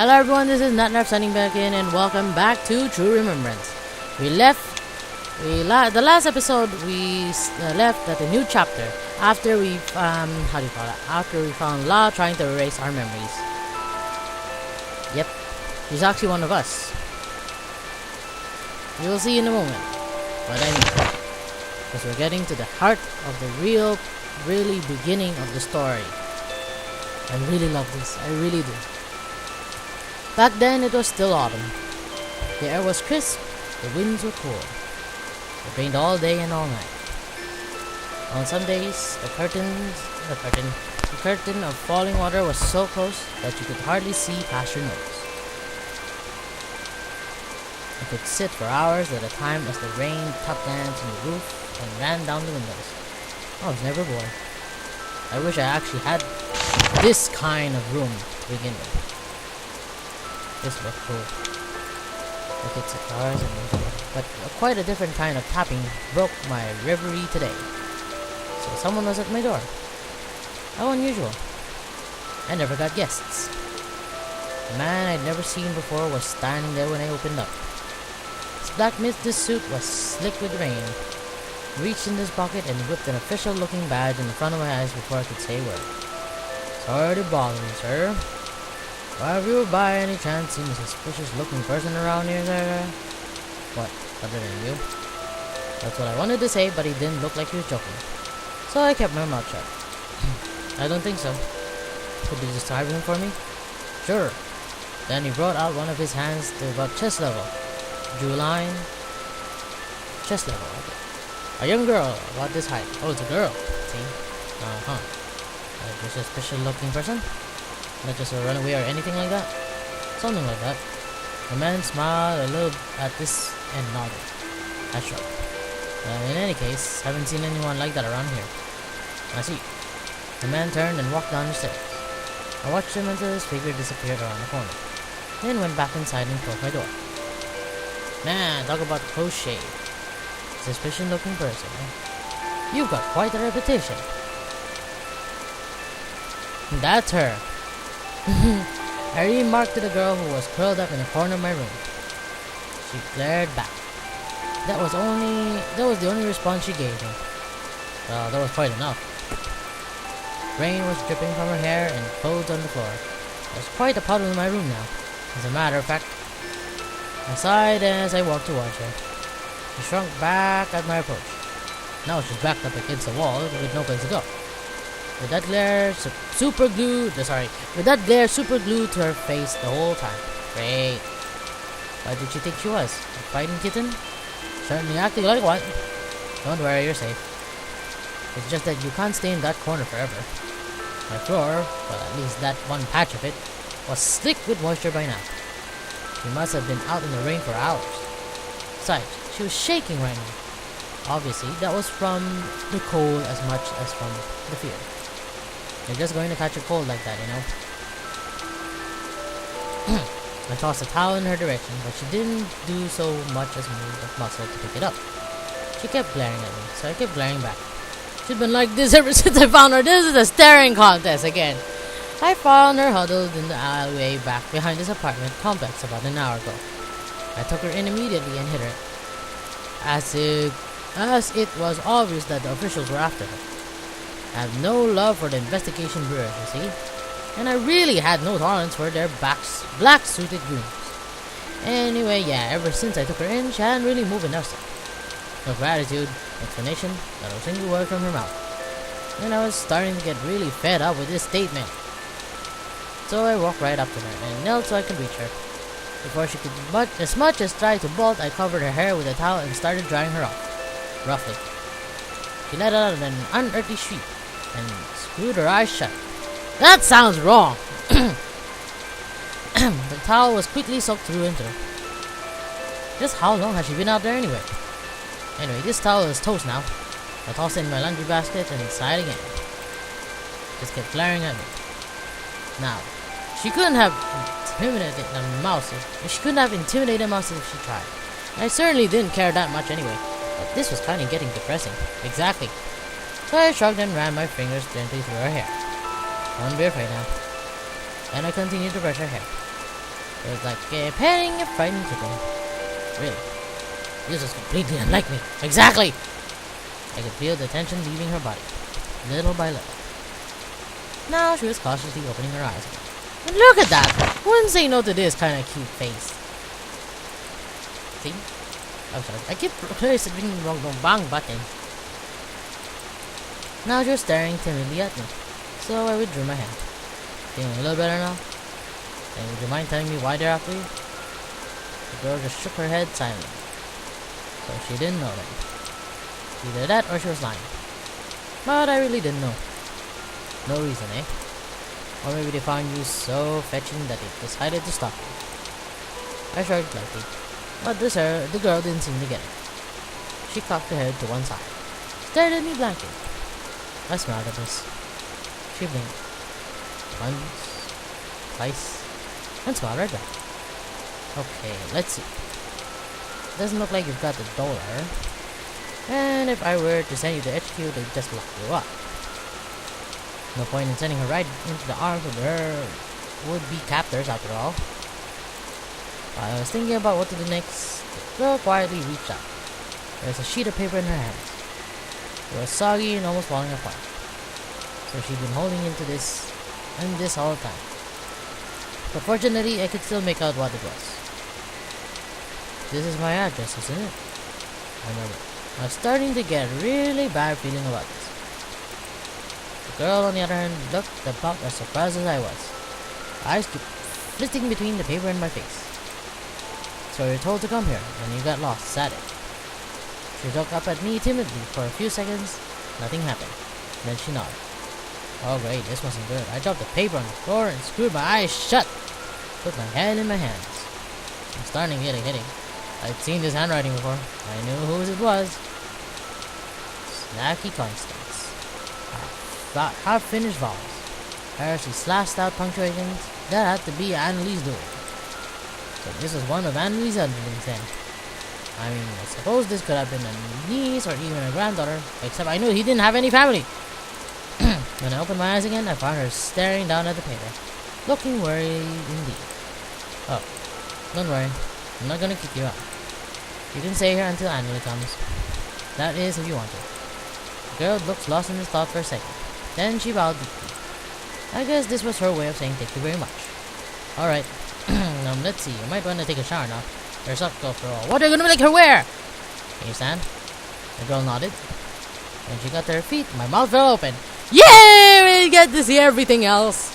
Hello everyone, this is Natnarf signing back in, and welcome back to True Remembrance. The last episode we left at a new chapter after we after we found La trying to erase our memories. Yep, she's actually one of us. You'll see in a moment. But anyway, because we're getting to the heart of the really beginning of the story. I really love this. I really do. Back then, it was still autumn. The air was crisp, the winds were cool. It rained all day and all night. On some days, the curtain of falling water was so close that you could hardly see past your nose. You could sit for hours at a time as the rain tap danced on the roof and ran down the windows. I was never bored. I wish I actually had this kind of room to begin with. This looked cool. I could sit for hours and but quite a different kind of tapping broke my reverie today. So someone was at my door. How unusual. I never got guests. The man I'd never seen before was standing there when I opened up. His black misty suit was slick with rain. He reached in his pocket and whipped an official-looking badge in front of my eyes before I could say a word. Sorry to bother you, sir. Have you by any chance seen a suspicious-looking person around here, sir? What, other than you? That's what I wanted to say, but he didn't look like he was joking. So I kept my mouth shut. I don't think so. Could you describe him for me? Sure. Then he brought out one of his hands to about chest level. Drew a line. Chest level. Okay. A young girl, about this height. Oh, it's a girl. See? Just a suspicious-looking person? Not just a runaway or anything like that? Something like that. The man smiled a little at this and nodded. I shrugged. In any case, haven't seen anyone like that around here. I see. The man turned and walked down the stairs. I watched him until his figure disappeared around the corner. Then went back inside and closed my door. Man, talk about close-shave. Suspicious-looking person, eh? You've got quite a reputation. That's her. I remarked to the girl who was curled up in the corner of my room. She glared back. That was the only response she gave me. Well, that was quite enough. Rain was dripping from her hair and clothes on the floor. There was quite a puddle in my room now. As a matter of fact, I sighed as I walked towards her. She shrunk back at my approach. Now she's backed up against the wall with no place to go. With that glare super glued to her face the whole time. Great. What did you think she was? A fighting kitten? Certainly acting like one. Don't worry, you're safe. It's just that you can't stay in that corner forever. My floor, well at least that one patch of it, was slick with moisture by now. She must have been out in the rain for hours. Besides, she was shaking right now. Obviously, that was from the cold as much as from the fear. You're just going to catch a cold like that, you know. I tossed a towel in her direction, but she didn't do so much as move a muscle to pick it up. She kept glaring at me, so I kept glaring back. She'd been like this ever since I found her. This is a staring contest again. I found her huddled in the alleyway back behind this apartment complex about an hour ago. I took her in immediately and hit her, as it was obvious that the officials were after her. I have no love for the investigation bureau, you see, and I really had no tolerance for their black-suited goons. Anyway, yeah, ever since I took her in, she hadn't really moved enough. No gratitude, explanation, not a single word from her mouth. And I was starting to get really fed up with this statement. So I walked right up to her and knelt so I could reach her. Before she could as much as try to bolt, I covered her hair with a towel and started drying her off, roughly. She let out an unearthly shriek and screwed her eyes shut. That sounds wrong! The towel was quickly soaked through into her. Just how long has she been out there anyway? Anyway, this towel is toast now. I tossed it in my laundry basket and sighed again. Just kept glaring at me. Now, she couldn't have intimidated a mouse if she tried. I certainly didn't care that much anyway. But this was kind of getting depressing. Exactly. So I shrugged and ran my fingers gently through her hair. Don't be afraid now. Then I continued to brush her hair. It was like petting a frightened kitten. Really. This was completely unlike me. Exactly! I could feel the tension leaving her body, little by little. Now she was cautiously opening her eyes again. And look at that! Wouldn't say no to this kind of cute face. See? I'm sorry. I keep pressing the wrong button. Now she was staring timidly at me, so I withdrew my hand. Feeling a little better now? And would you mind telling me why they're after you? The girl just shook her head silently. So she didn't know then. Either that or she was lying. But I really didn't know. No reason, eh? Or maybe they found you so fetching that they decided to stop you. I shrugged lightly, but the girl didn't seem to get it. She cocked her head to one side, stared at me blankly. I smiled at this. She blinked. Once, twice, and smiled right back. Okay, let's see. Doesn't look like you've got the dollar. And if I were to send you to HQ, they'd just lock you up. No point in sending her right into the arms of her would-be captors after all. While I was thinking about what to do next, the girl quietly reached out. There was a sheet of paper in her hands. It was soggy and almost falling apart. So she'd been holding into this and this all the time. But fortunately, I could still make out what it was. This is my address, isn't it? I remember. I was starting to get a really bad feeling about this. The girl, on the other hand, looked about as surprised as I was. Her eyes kept flitting between the paper and my face. So you were told to come here, and you got lost, is that it? She looked up at me timidly for a few seconds. Nothing happened. Then she nodded. Oh great, this wasn't good. I dropped the paper on the floor and screwed my eyes shut. Put my head in my hands. I'm starting to get a headache. I'd seen this handwriting before. I knew whose it was. Snacky Constance. Half-finished vowels. She slashed out punctuations. That had to be Annalie's doing. So this was one of Annalie's underlings then. I mean, I suppose this could have been a niece or even a granddaughter, except I knew he didn't have any family. When I opened my eyes again, I found her staring down at the paper, looking worried indeed. Oh, don't worry. I'm not gonna kick you out. You can stay here until Annalie comes. That is, if you want to. The girl looked lost in his thought for a second. Then she bowed deeply. I guess this was her way of saying thank you very much. Alright. Let's see. You might want to take a shower now. You're sucked after all. What are you gonna make her wear? Can you stand? The girl nodded. When she got to her feet, my mouth fell open. Yeah! We get to see everything else.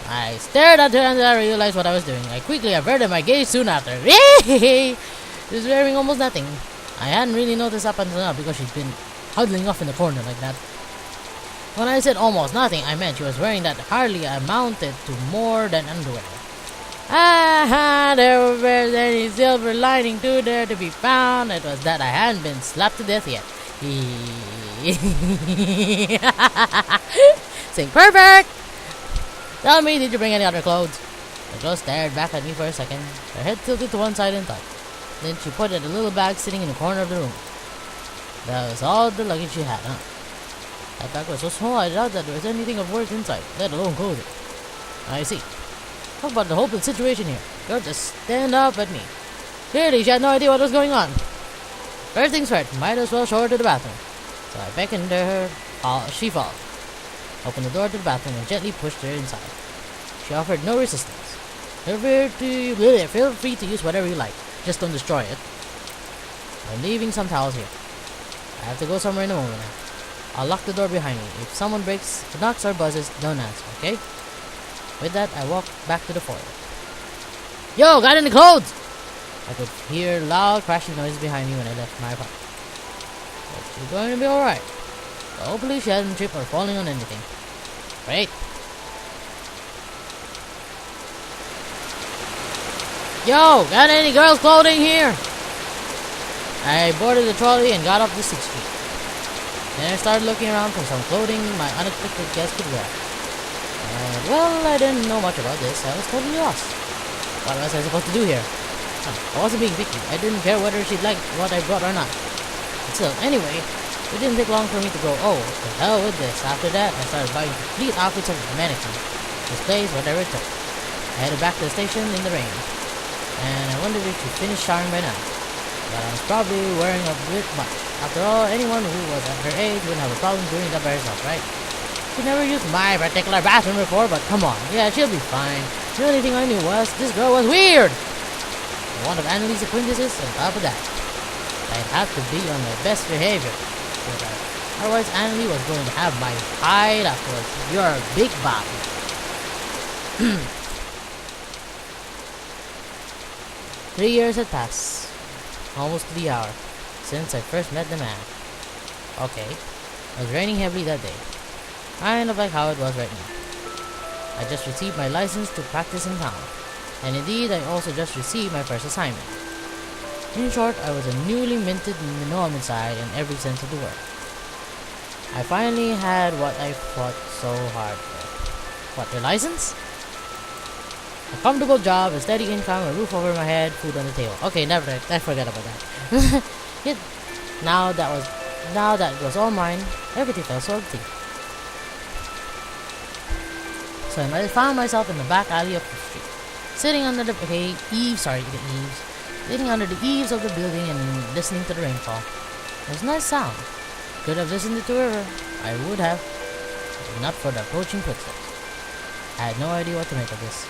I stared at her until I realized what I was doing. I quickly averted my gaze soon after. She was wearing almost nothing. I hadn't really noticed up until now because she'd been huddling off in the corner like that. When I said almost nothing, I meant she was wearing that hardly amounted to more than underwear. There was any silver lining to there to be found. It was that I hadn't been slapped to death yet. Sing perfect! Tell me, did you bring any other clothes? The girl stared back at me for a second, her head tilted to one side in thought. Then she pointed at a little bag sitting in the corner of the room. That was all the luggage she had, huh? That bag was so small I doubt that there was anything of worth inside, let alone clothing. I see. Talk about the hopeless situation here. Girl just stand up at me. Clearly, she had no idea what was going on. First things first, might as well show her to the bathroom. So I beckoned to her. She followed. Opened the door to the bathroom and gently pushed her inside. She offered no resistance. Feel free to use whatever you like. Just don't destroy it. I'm leaving some towels here. I have to go somewhere in a moment now. I'll lock the door behind me. If someone knocks or buzzes, don't answer, okay? With that, I walked back to the foyer. Yo, got any clothes? I could hear loud crashing noises behind me when I left my apartment. But she's going to be alright. So hopefully she hasn't tripped or falling on anything. Great. Yo, got any girls' clothing here? I boarded the trolley and got off the 6th Street. Then I started looking around for some clothing my unexpected guest could wear. Well, I didn't know much about this. I was totally lost. What was I supposed to do here? I wasn't being picky. I didn't care whether she'd like what I brought or not. But still, anyway, it didn't take long for me to go, oh, the hell with this. After that, I started buying complete outfits of the mannequin. Displays, whatever it took. I headed back to the station in the rain, and I wondered if she finished showering by now. But I was probably wearing a bit much. After all, anyone who was at her age wouldn't have a problem doing that by herself, right? She never used my particular bathroom before, but come on, yeah, she'll be fine. The only thing I knew was this girl was weird. One of Annalie's acquaintances, on top of that, I'd have to be on my best behavior. Otherwise, Annalie was going to have my hide afterwards. You're a big bobby. 3 years had passed, almost to the hour, since I first met the man. Okay, it was raining heavily that day, kind of like how it was right now. I just received my license to practice in town, and indeed I also just received my first assignment. In short, I was a newly minted gnome inside in every sense of the word. I finally had what I fought so hard for. What, your license? A comfortable job, a steady income, a roof over my head, food on the table. Okay, I forgot about that. Now that it was all mine, everything felt so empty. So I found myself in the back alley of the street, sitting under the sitting under the eaves of the building and listening to the rainfall. It was a nice sound. Could have listened to a river. I would have, if not for the approaching footsteps. I had no idea what to make of this.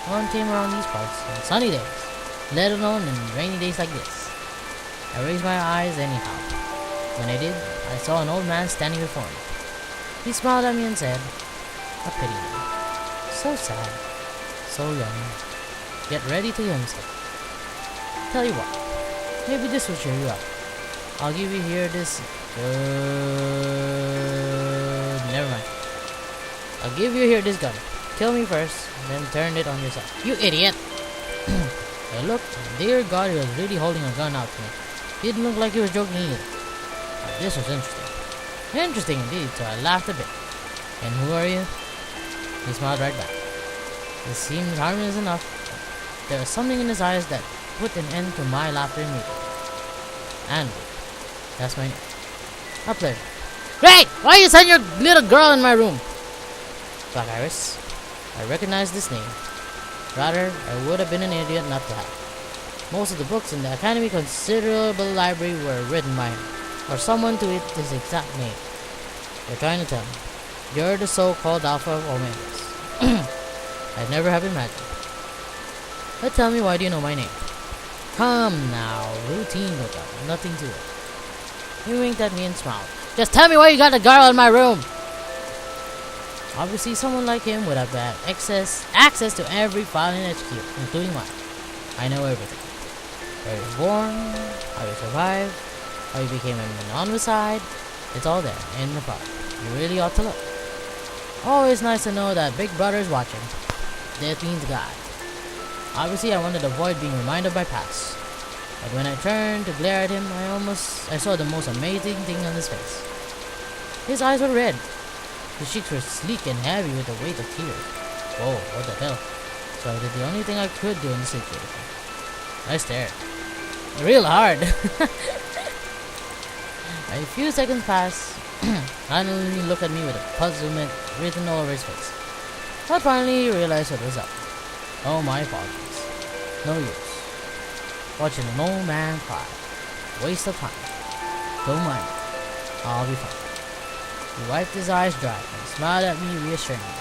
No one came around these parts on sunny days, let alone in rainy days like this. I raised my eyes anyhow. When I did, I saw an old man standing before me. He smiled at me and said, "A pity man. So sad, so young, yet ready to himself. Tell you what, maybe this will cheer you up. I'll give you here this never mind. I'll give you here this gun. Kill me first, then turn it on yourself." You idiot! I looked, and dear God, he was really holding a gun out to me. He didn't look like he was joking either. But this was interesting. Interesting indeed, so I laughed a bit. "And who are you?" He smiled right back. This seemed harmless enough, but there was something in his eyes that put an end to my laughter immediately. Andrew. That's my name. A pleasure. Great! Why you send your little girl in my room? Black Iris. I recognized this name. Rather, I would have been an idiot not to have. Most of the books in the Academy considerable library were written by him, or someone to it his exact name. You're trying to tell me you're the so-called Alpha of Omegas. I'd never have imagined. But tell me, why do you know my name? Come now, routine lookup, nothing to it. He winked at me and smiled. Just tell me why you got a girl in my room! Obviously, someone like him would have had access to every file in HQ, including mine. I know everything. Where he was born, how he survived, how he became an homicide. It's all there, in the file. You really ought to look. Always nice to know that Big Brother is watching. Death means God. Obviously, I wanted to avoid being reminded of my past. But when I turned to glare at him, I saw the most amazing thing on his face. His eyes were red. His cheeks were sleek and heavy with the weight of tears. Whoa, what the hell? So I did the only thing I could do in the situation. I stared. Real hard. A few seconds passed. Finally looked at me with a puzzlement written all over his face. But finally he realized what was up. Oh, my apologies. No use. Watching an old man cry. Waste of time. Don't mind me. I'll be fine. He wiped his eyes dry and smiled at me reassuringly.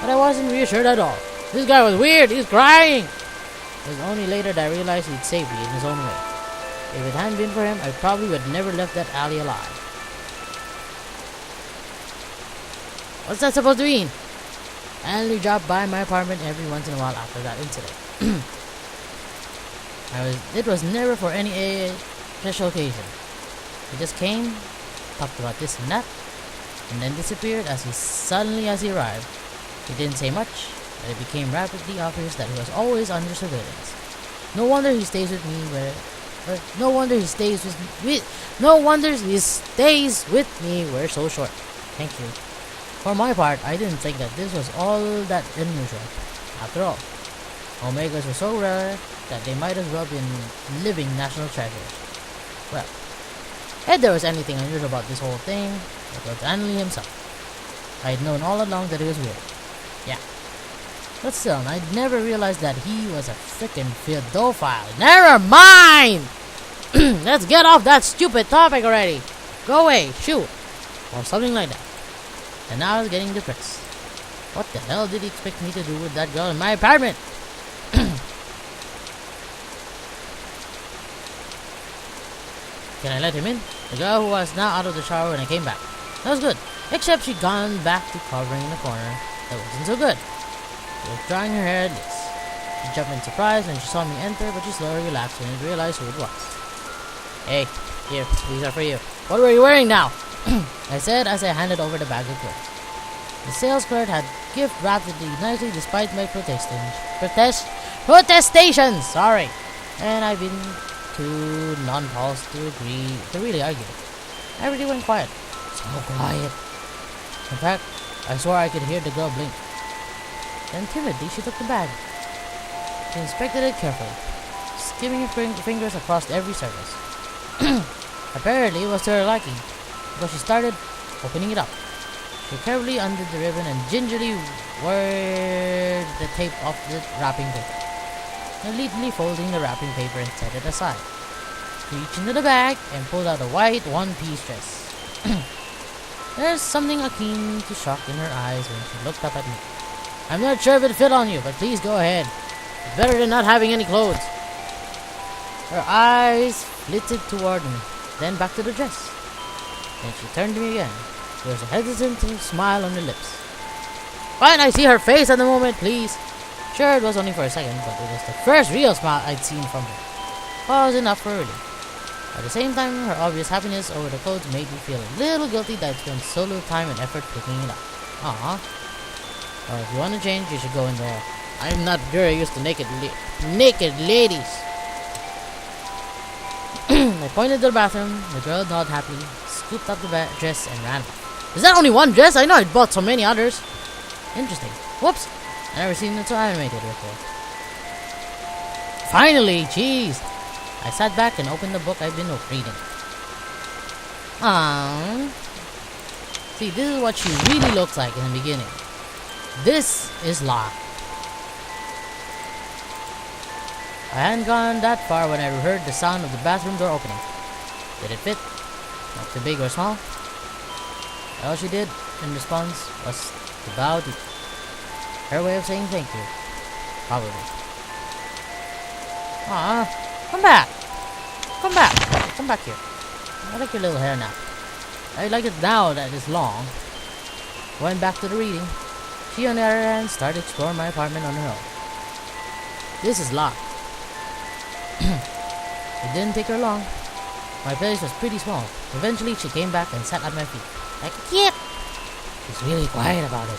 But I wasn't reassured at all. This guy was weird. He's crying. It was only later that I realized he'd saved me in his own way. If it hadn't been for him, I probably would have never left that alley alive. What's that supposed to mean? I only dropped by my apartment every once in a while after that incident. It was never for any special occasion. He just came, talked about this and that, and then disappeared as he arrived. He didn't say much, but it became rapidly obvious that he was always under surveillance. No wonder he stays with me where so short. Thank you. For my part, I didn't think that this was all that unusual. After all, Omegas were so rare that they might as well be living national treasures. Well, if there was anything unusual about this whole thing, it was Annalie himself. I had known all along that he was weird. Yeah. But still, I never realized that he was a frickin' pedophile. Never mind! Let's get off that stupid topic already. Go away, Shuu. Or something like that. And now I was getting depressed. What the hell did he expect me to do with that girl in my apartment? Can I let him in? The girl who was now out of the shower when I came back. That was good. Except she'd gone back to covering in the corner. That wasn't so good. She was drying her hair at least. She jumped in surprise when she saw me enter, but she slowly relaxed when she realized who it was. Hey, here, these are for you. What were you wearing now? I said as I handed over the bag of clothes. The sales clerk had gift wrapped it nicely despite my protestations. Sorry. And I've been too non-pulsed to really argue. Everything went quiet. So quiet. In fact, I swore I could hear the girl blink. Then timidly she took the bag. She inspected it carefully, skimming her fingers across every surface. Apparently it was to her liking, because she started opening it up. She carefully undid the ribbon and gingerly wore the tape off the wrapping paper, neatly folding the wrapping paper and set it aside. She reached into the bag and pulled out a white one-piece dress. There's something akin to shock in her eyes when she looked up at me. I'm not sure if it fit on you, but please go ahead. It's better than not having any clothes. Her eyes flitted toward me, then back to the dress. Then she turned to me again. There was a hesitant smile on her lips. Can't I see her face at the moment, please? Sure, it was only for a second, but it was the first real smile I'd seen from her. Was enough for her. At the same time, her obvious happiness over the clothes made me feel a little guilty that I'd spent so little time and effort picking it up. Well, if you want to change, you should go in there. I'm not very used to naked ladies. I pointed to the bathroom. The girl nodded happily, scooped up the dress, and ran off. Is that only one dress? I know I'd bought so many others. Interesting. Whoops. I've never seen it so animated before. Finally, jeez. I sat back and opened the book I've been reading. See, this is what she really looks like in the beginning. This is locked. I hadn't gone that far when I heard the sound of the bathroom door opening. Did it fit? Not too big or small? All she did in response was to bow deep. Her way of saying thank you. Probably. Come back! Come back! Come back here. I like your little hair now. I like it now that it's long. Went back to the reading. She, on the other hand, started exploring my apartment on her own. This is locked. It didn't take her long. My place was pretty small. Eventually, she came back and sat at my feet. Like a kid. She's really quiet about it.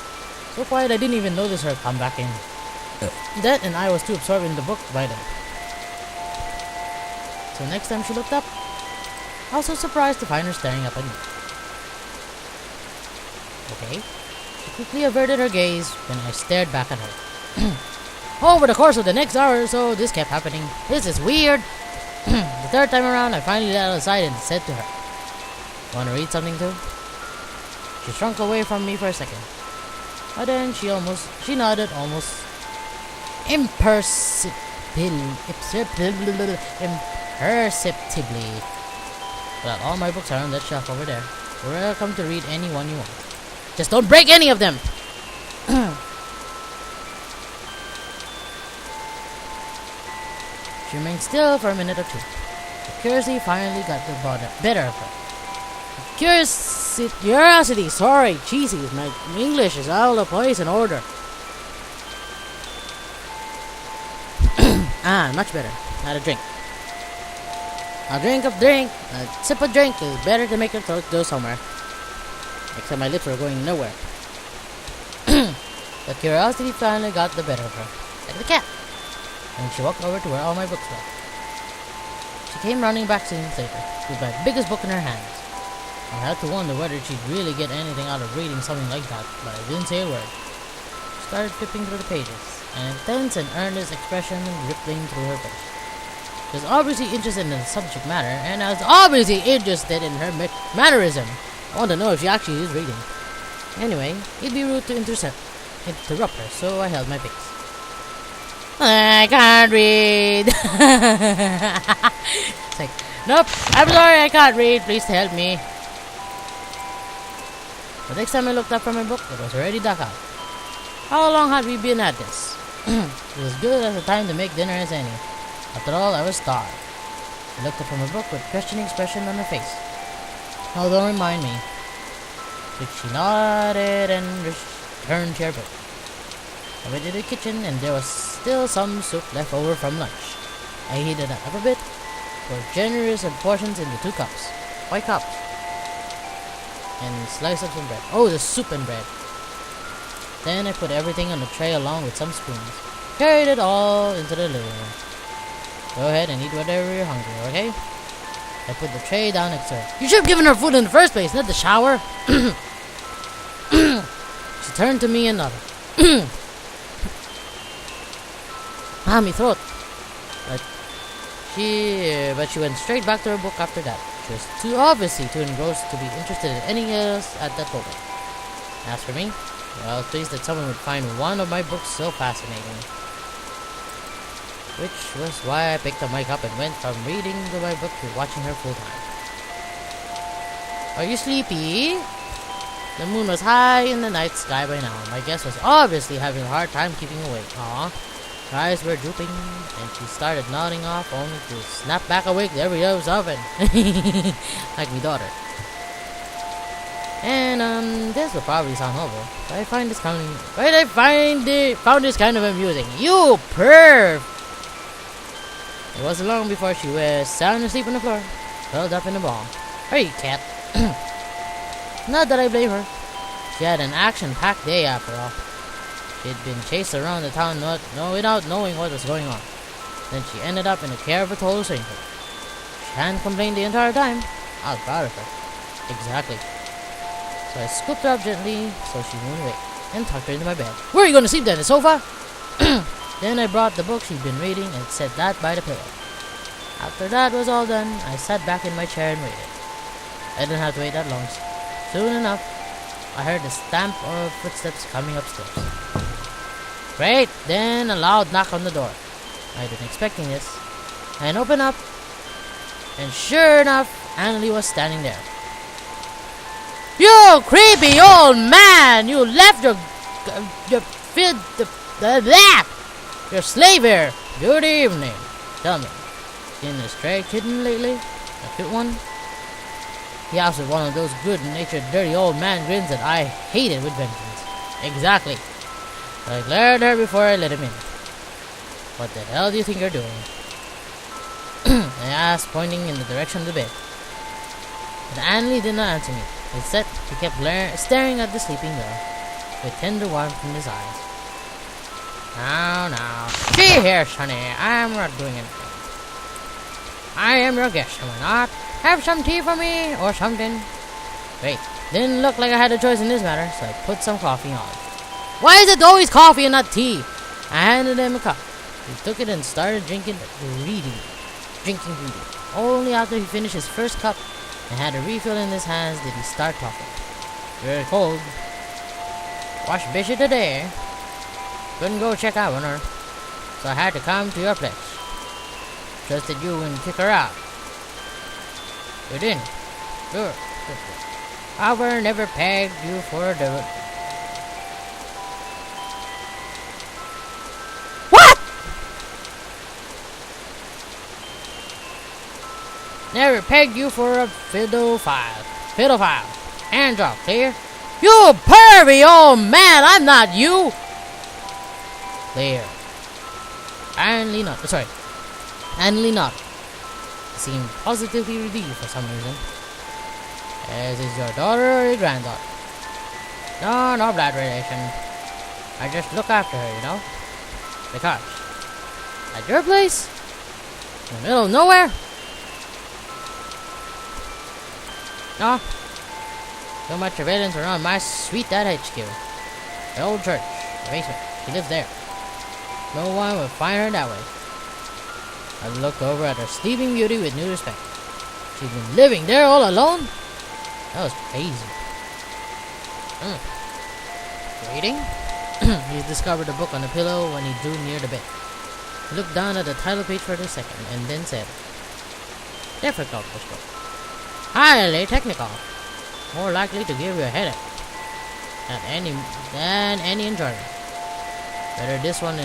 So quiet I didn't even notice her come back in. That and I was too absorbed in the book by then. So next time she looked up, I was so surprised to find her staring up at me. Okay. She quickly averted her gaze when I stared back at her. Over the course of the next hour or so, this kept happening. This is weird. The third time around, I finally let her aside and said to her, "Want to read something too?" She shrunk away from me for a second. But then she nodded almost imperceptibly. Well, all my books are on that shelf over there. You're welcome to read any one you want. Just don't break any of them! She remained still for a minute or two. The curiosity finally got the better of her. Curiosity, sorry, cheesy. My English is all the place in order. Much better. Not a drink. A sip of drink is better to make your throat go somewhere. Except my lips were going nowhere. The curiosity finally got the better of her. Like the cat. And she walked over to where all my books were. She came running back seconds later, with my biggest book in her hands. I had to wonder whether she'd really get anything out of reading something like that, but I didn't say a word. She started flipping through the pages, an intense and earnest expression rippling through her face. She was obviously interested in the subject matter, and I was obviously interested in her mannerism. I want to know if she actually is reading. Anyway, it'd be rude to interrupt her, so I held my peace. I can't read. It's like, nope, I'm sorry, I can't read. Please help me. The next time I looked up from my book, it was already dark out. How long had we been at this? It was good as a time to make dinner as any. After all, I was starved. I looked up from my book with questioning expression on her face. Oh, don't remind me. Which she nodded and returned to her book. I went to the kitchen and there was still some soup left over from lunch. I heated it up a bit, poured generous portions into 2 cups, white cups, and sliced up some bread. Oh, the soup and bread. Then I put everything on the tray along with some spoons. Carried it all into the living room. Go ahead and eat whatever you're hungry, okay? I put the tray down next to her. You should have given her food in the first place, not the shower. She turned to me and nodded. Me throat. But she went straight back to her book after that. She was too obviously too engrossed to be interested in anything else at that moment. As for me, well, I was pleased that someone would find one of my books so fascinating. Which was why I picked up my cup and went from reading to my book to watching her full time. Are you sleepy? The moon was high in the night sky by now. My guest was obviously having a hard time keeping awake. Her eyes were drooping, and she started nodding off, only to snap back awake every other so often. Like my daughter. And this will probably sound horrible, but I found this kind of amusing. You perv! It wasn't long before she was sound asleep on the floor, curled up in a ball. Hey, cat. Not that I blame her. She had an action-packed day after all. She had been chased around the town without knowing what was going on. Then she ended up in the care of a total stranger. She hadn't complained the entire time. I was proud of her. Exactly. So I scooped her up gently so she wouldn't wake, and tucked her into my bed. Where are you going to sleep then, the sofa? Then I brought the book she'd been reading and set that by the pillow. After that was all done, I sat back in my chair and waited. I didn't have to wait that long. Soon enough, I heard the stamp of footsteps coming upstairs. Great! Then a loud knock on the door. I'd been expecting this. And opened up, and sure enough, Annalie was standing there. You creepy old man! You left your slave here. Good evening. Tell me, seen a stray kitten lately? A cute one? He asked with one of those good-natured, dirty old man grins that I hated with vengeance. Exactly. I glared at her before I let him in. What the hell do you think you're doing? I asked, pointing in the direction of the bed. But Annalie did not answer me. Instead, he kept staring at the sleeping girl, with tender warmth in his eyes. Now. See here, Sonny. I'm not doing anything. I am your guest, am I not? Have some tea for me, or something. Great. Didn't look like I had a choice in this matter, so I put some coffee on. Why is it always coffee and not tea? I handed him a cup. He took it and started drinking. Only after he finished his first cup and had a refill in his hands did he start talking. Very cold. Washed busy today. Couldn't go check out on her, so I had to come to your place. Trusted you wouldn't kick her out. You didn't. Good. However, never pegged you for the... What? Never pegged you for a pedophile. Hands off, clear? You pervy old man! I'm not you! Clear. Annalie nodded. He seemed positively relieved for some reason. As is your daughter or your granddaughter? No blood relation. I just look after her, you know? Because. At your place? In the middle of nowhere? No. So much surveillance around my sweet dad HQ. The old church. The basement. She lives there. No one will find her that way. I looked over at her sleeping beauty with new respect. She'd been living there all alone? That was crazy. Reading? He discovered a book on the pillow when he drew near the bed. He looked down at the title page for a second and then said, difficult to stroke. Highly technical. More likely to give you a headache than any enjoyment. Better this one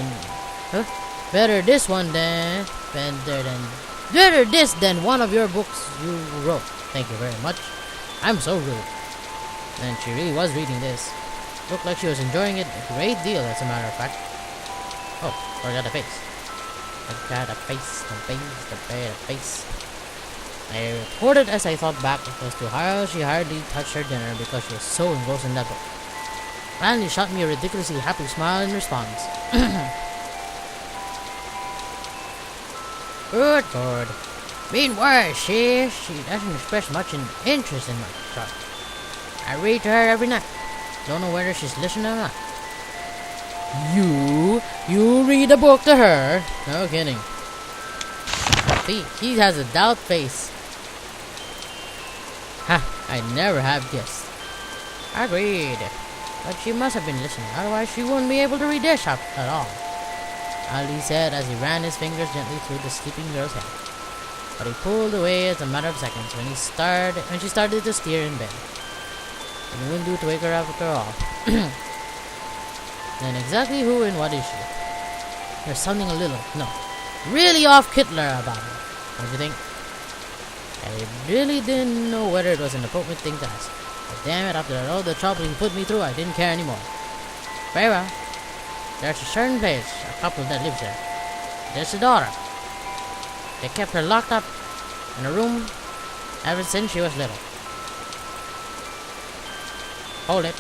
than one of your books you wrote. Thank you very much. I'm so rude. And she really was reading this. Looked like she was enjoying it a great deal, as a matter of fact. Oh, forgot the face. The face. I reported as I thought back as to how she hardly touched her dinner because she was so engrossed in that book. Finally shot me a ridiculously happy smile in response. Good Lord. Meanwhile, she doesn't express much interest in my stuff. I read to her every night. Don't know whether she's listening or not. You read a book to her? No kidding. He has a doubt face. Ha, I never have guessed. Agreed. But she must have been listening, otherwise she wouldn't be able to read this at all. Ali said as he ran his fingers gently through the sleeping girl's hair. But he pulled away as a matter of seconds when she started to steer in bed. And it wouldn't do to wake her up after all. Then exactly who and what is she? There's something really off Kittler about her. Don't you think? I really didn't know whether it was an appropriate thing to ask. But damn it, after all the trouble he put me through, I didn't care anymore. Very well. There's a certain place, a couple that lives there. There's a daughter. They kept her locked up in a room ever since she was little. Hold it.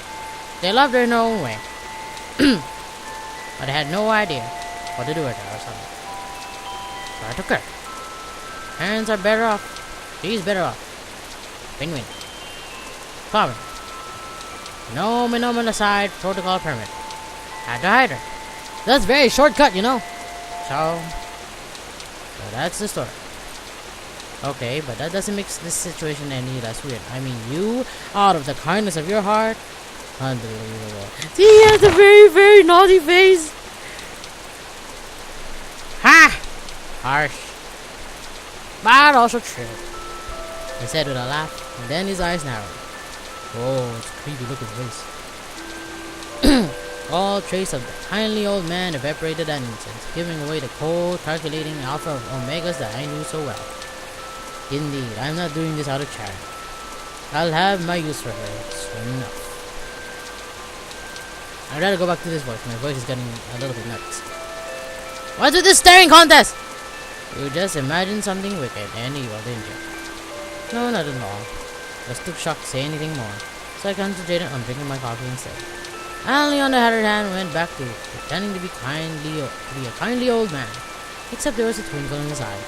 They loved her in their own way. But I had no idea what to do with her or something. So I took her. Parents are better off. She's better off. Win-win. Common. No minimum aside protocol permit. Had to hide her. That's very shortcut, you know. So that's the story. Okay, but that doesn't make this situation any less weird. I mean, you, out of the kindness of your heart, unbelievable. See, he has a very, very naughty face. Ha! Harsh. But also true. He said with a laugh, and then his eyes narrowed. Whoa, it's a creepy looking face. All trace of the kindly old man evaporated at an instant, giving away the cold, calculating alpha of omegas that I knew so well. Indeed, I'm not doing this out of charity. I'll have my use for her soon enough. I'd rather go back to this voice. My voice is getting a little bit nuts. What's with this staring contest? You just imagined something wicked and evil, didn't you? No, not at all. I was too shocked to say anything more, so I concentrated on drinking my coffee instead. Ali, on the other hand, went back to pretending to be a kindly old man, except there was a twinkle in his eye.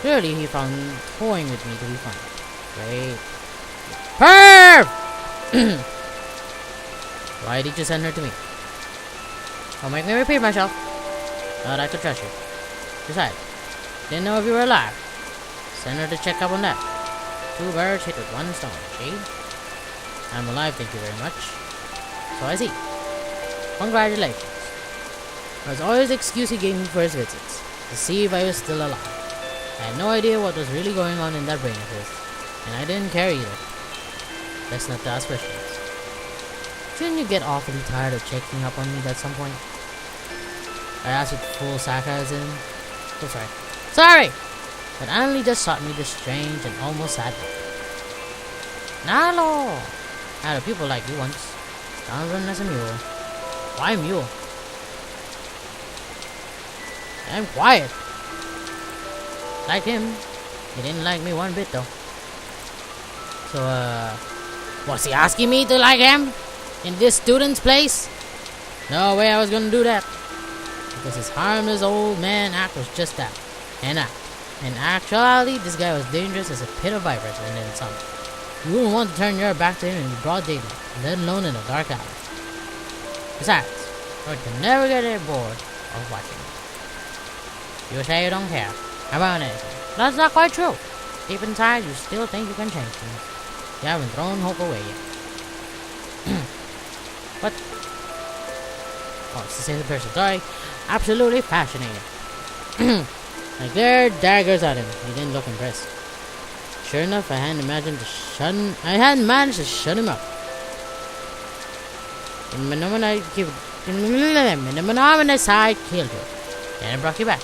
Clearly, he found toying with me to be fun. Great. Perv! Why did you send her to me? Don't make me repeat myself. Thought I could trust you. Besides, didn't know if you were alive. Send her to check up on that. 2 birds hit with 1 stone, see? I'm alive, thank you very much. So I see. Congratulations. That was always the excuse he gave me for his visits, to see if I was still alive. I had no idea what was really going on in that brain of his, and I didn't care either. Best not to ask questions. Shouldn't you get awfully tired of checking up on me at some point? I asked with full sarcasm. Oh, sorry. Sorry! But Annalie just taught me this strange and almost sad look. Nalo! I had a pupil like you once. Down as a mule. Why mule? I'm quiet. Like him. He didn't like me one bit though. So, was he asking me to like him? In this student's place? No way I was gonna do that. Because his harmless old man act was just that. An act. In actuality, this guy was dangerous as a pit of vipers and then some. You wouldn't want to turn your back to him in broad daylight, let alone in a dark alley. Besides, you can never get bored of watching him. You say you don't care about anything. That's not quite true. Deep inside, you still think you can change things. You haven't thrown hope away yet. But, oh, it's the same person. Sorry. Absolutely fascinating. I glared daggers at him. He didn't look impressed. Sure enough, I hadn't managed to shut him up. The side killed you. Then I brought you back.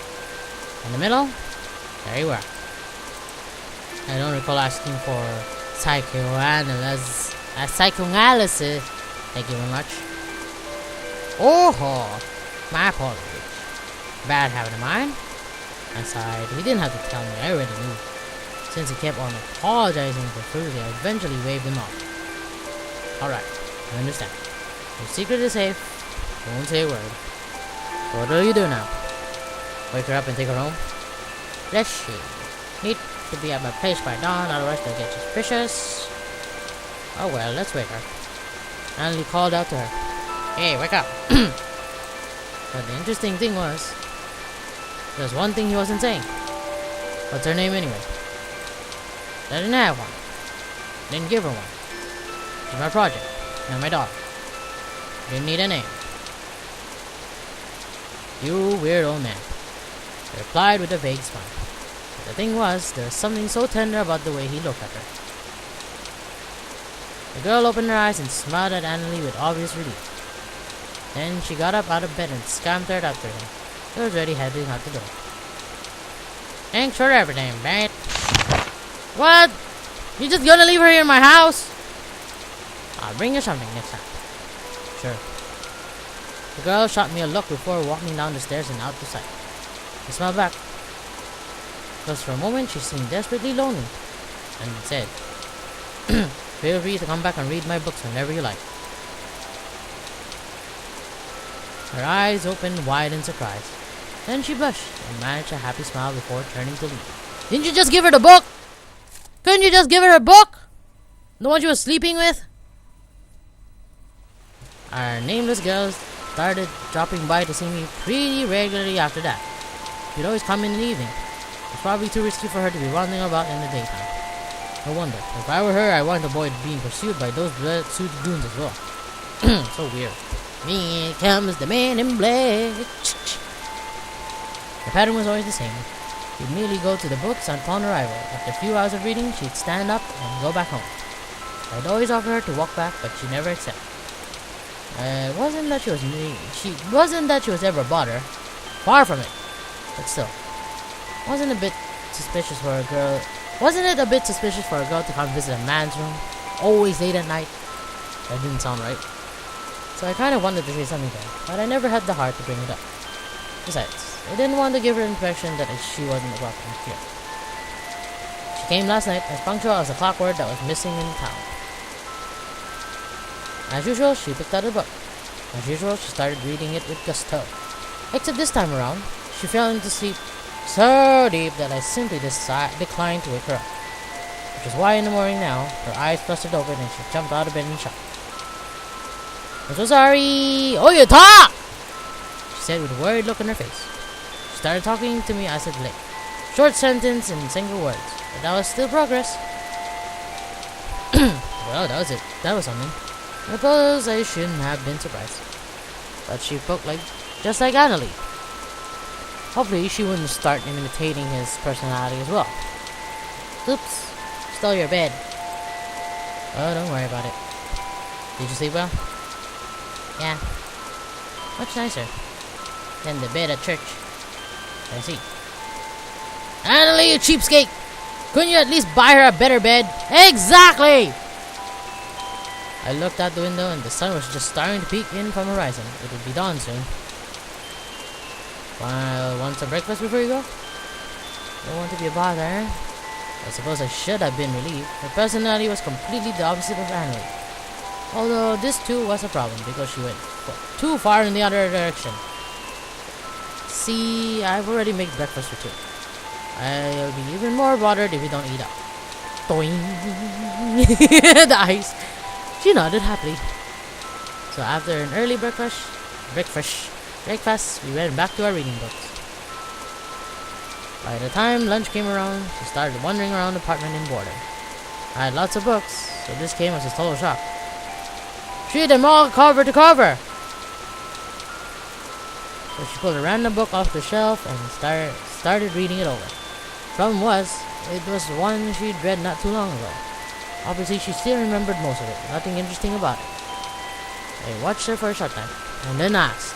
In the middle, there you were. I don't recall asking for psychoanalysis. Thank you very much. Oh, my apologies. Bad habit of mine. I sighed. He didn't have to tell me. I already knew. Since he kept on apologizing profusely, I eventually waved him off. Alright, I understand. Your secret is safe. Won't say a word. So what do you do now? Wake her up and take her home? Let's see. Need to be at my place by dawn, otherwise they'll get suspicious. Oh well, let's wake her. Annalie called out to her. Hey, wake up! But the interesting thing was, there's one thing he wasn't saying. What's her name anyway? I didn't have one. Didn't give her one. She's my project, not my daughter. Didn't need a name. You weird old man. I replied with a vague smile. But the thing was, there was something so tender about the way he looked at her. The girl opened her eyes and smiled at Annalie with obvious relief. Then she got up out of bed and scampered after him. He was already heading out the door. Thanks for everything, mate. What? You just gonna leave her here in my house? I'll bring you something next time. Sure. The girl shot me a look before walking down the stairs and out the sight. I smiled back. Because for a moment she seemed desperately lonely. And said, feel free to come back and read my books whenever you like. Her eyes opened wide in surprise. Then she blushed and managed a happy smile before turning to leave. Didn't you just give her the book? Couldn't you just give her a book? The one she was sleeping with? Our nameless girls started dropping by to see me pretty regularly after that. She'd always come in the evening. It was probably too risky for her to be wandering about in the daytime. No wonder. If I were her, I wanted to avoid being pursued by those blood-suited goons as well. So weird. Here comes the man in black. The pattern was always the same. She'd immediately go to the books on upon arrival. After a few hours of reading, she'd stand up and go back home. I'd always offer her to walk back, but she never accepted. Wasn't that she was ever a bother. Far from it. But still, wasn't it a bit suspicious for a girl to come visit a man's room, always late at night? That didn't sound right. So I kind of wanted to say something there, but I never had the heart to bring it up. Besides, I didn't want to give her the impression that she wasn't welcome here. She came last night as punctual as a clockwork that was missing in town. As usual, she picked out a book. As usual, she started reading it with gusto. Except this time around, she fell into sleep so deep that I simply declined to wake her up. Which is why in the morning now, her eyes clustered open and she jumped out of bed in shock. I'm so sorry! Oh, you talk! She said with a worried look on her face. She started talking to me as it lay. Short sentence and single words, but that was still progress. Well, that was it. That was something. I suppose I shouldn't have been surprised. But she spoke just like Annalie. Hopefully she wouldn't start imitating his personality as well. Oops, stole your bed. Oh, don't worry about it. Did you sleep well? Yeah. Much nicer than the bed at church. I see. Annalie, you cheapskate! Couldn't you at least buy her a better bed? Exactly! I looked out the window and the sun was just starting to peek in from the horizon. It would be dawn soon. Want some breakfast before you go? Don't want to be a bother. I suppose I should have been relieved. Her personality was completely the opposite of Annalie. Although this too was a problem because she went too far in the other direction. See, I've already made breakfast for two. I'll be even more bothered if you don't eat up. Toing! The eyes. She nodded happily. So after an early breakfast, we went back to our reading books. By the time lunch came around, she started wandering around the apartment in boredom. I had lots of books, so this came as a total shock. Read them all cover to cover! So So she pulled a random book off the shelf and started reading it over. Problem was, it was one she'd read not too long ago. Obviously, she still remembered most of it. Nothing interesting about it. I watched her for a short time, and then asked,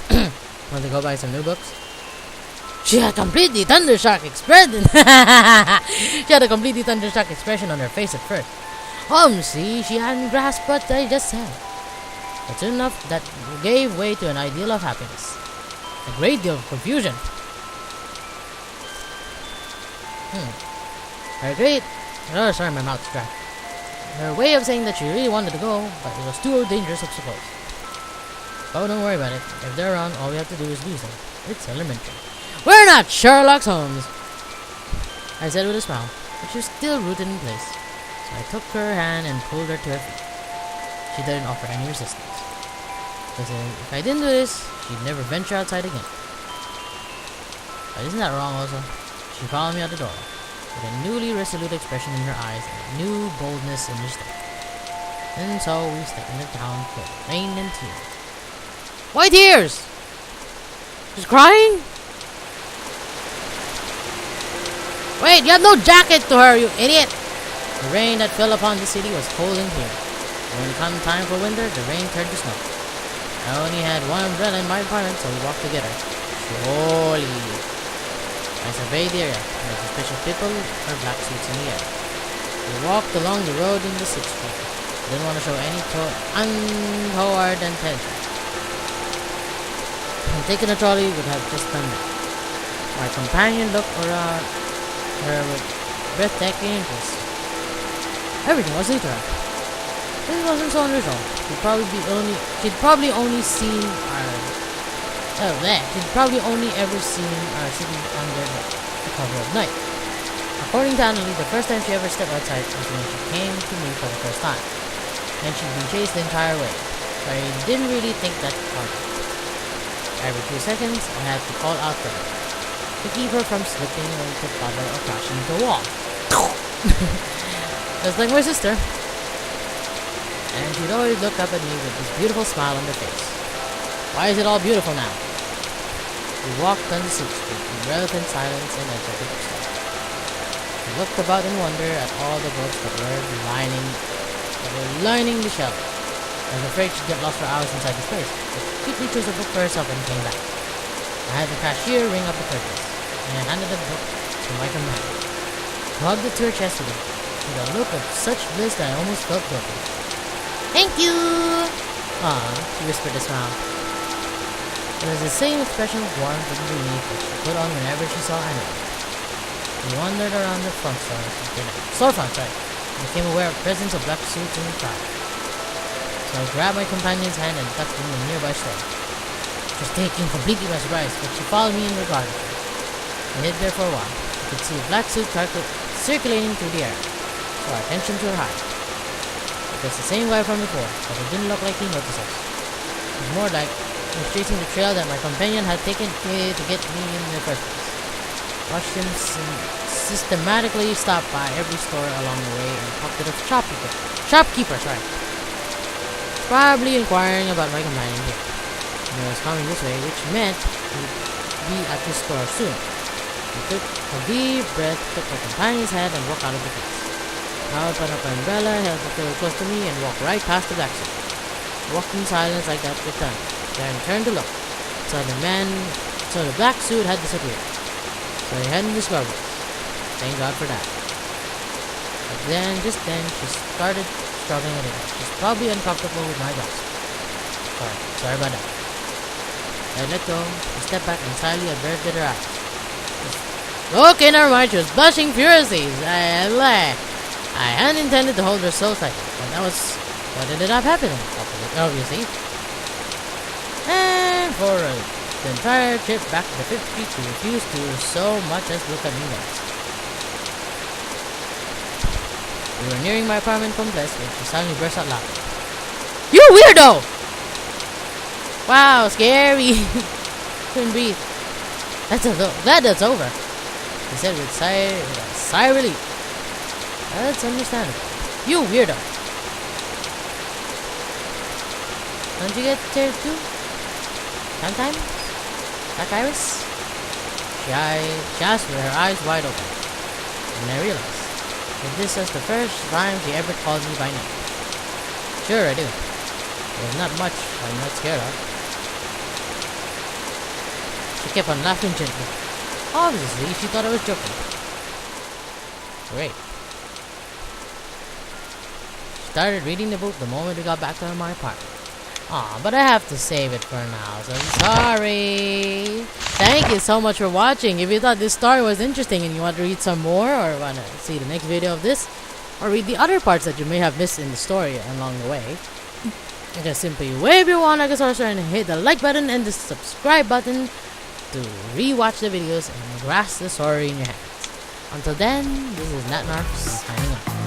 "Want to go buy some new books?" She had a completely thundershock expression. She had a completely thundershock expression on her face at first. See, she hadn't grasped what I just said. But soon enough, that gave way to an ideal of happiness. A great deal of confusion. Oh, sorry, my mouth's dry. Her way of saying that she really wanted to go, but it was too dangerous, I suppose. Oh, don't worry about it. If they're around, all we have to do is lose them. It's elementary. We're not Sherlock Holmes! I said with a smile, but she was still rooted in place. So I took her hand and pulled her to her feet. She didn't offer any resistance. Because if I didn't do this, she'd never venture outside again. But isn't that wrong also? She followed me out the door, with a newly resolute expression in her eyes and a new boldness in her step. And so we stepped into town full of rain and tears. Why tears? She's crying? Wait, you have no jacket to her, you idiot! The rain that fell upon the city was cold and clear. When it came time for winter, the rain turned to snow. I only had one umbrella in my apartment, so we walked together. Slowly. I surveyed the area. No suspicious people or black suits in the air. We walked along the road in the 6th Street. Didn't want to show any untoward intention. And taking a trolley would have just done that. My companion looked around her with breathtaking interest. Everything was new to her. This wasn't so unusual. She'd probably only seen our she'd probably only ever seen our city under the cover of night. According to Annalie, the first time she ever stepped outside was when she came to me for the first time. And she'd been chased the entire way. So I didn't really think that hard. Every few seconds, I had to call out for her to keep her from slipping into puddle or crashing into a wall. Just like my sister. And she'd always look up at me with this beautiful smile on her face. Why is it all beautiful now? We walked on the 6th Street in relative silence and entered the bookstore. We looked about in wonder at all the books that were lining the shelf. I was afraid she'd get lost for hours inside the space, but she quickly chose a book for herself and came back. I had the cashier ring up the purchase, and I handed the book to my companion, who hugged it to her chest with a look of such bliss that I almost felt guilty. Thank you! She whispered a smile. It was the same expression of warmth and relief that she put on whenever she saw Annalie. We wandered around the storefront, and became aware of the presence of black suits in the crowd. So I grabbed my companion's hand and tucked him in a nearby store. She was taken completely by surprise, but she followed me in regard of it. We hid there for a while. We could see a black suit circulating through the air, so our attentions were high. It was the same guy from before, but it didn't look like he noticed us. It was more like he was tracing the trail that my companion had taken to get me in the first place. Watched him systematically stop by every store along the way and talk to the shopkeeper. Probably inquiring about my companion here. He was coming this way, which meant he'd be at the store soon. He took a deep breath, took my companion's hand, and walked out of the place. I opened up my umbrella, held it close to me, and walked right past the black suit. Walked in silence like that for time. Then turned to look. So the black suit had disappeared. So he hadn't discovered us. Thank God for that. But then, just then, she started struggling a little. She's probably uncomfortable with my grasp. Sorry about that. I let go, I stepped back and silently averted her eyes. Okay, never mind, she was blushing furiously. I hadn't intended to hold her so tightly, but that was what ended up happening, obviously. And for the entire trip back to the 5th Street, she refused to so much as look at me once. We were nearing my apartment complex when she suddenly burst out laughing. You weirdo! Wow, scary! Couldn't breathe. Glad that's over, he said with a sigh of relief. That's understandable. You weirdo! Don't you get scared too? Sometimes? That Iris? She asked with her eyes wide open. And I realized that this was the first time she ever called me by name. Sure, I do. There's not much I'm not scared of. She kept on laughing gently. Obviously, she thought I was joking. Great. She started reading the book the moment we got back to my apartment. Aw, but I have to save it for now, so I'm sorry. Thank you so much for watching. If you thought this story was interesting and you want to read some more, or want to see the next video of this, or read the other parts that you may have missed in the story along the way, you can simply wave your wand like a sorcerer and hit the like button and the subscribe button to rewatch the videos and grasp the story in your hands. Until then, this is Natnarf signing off.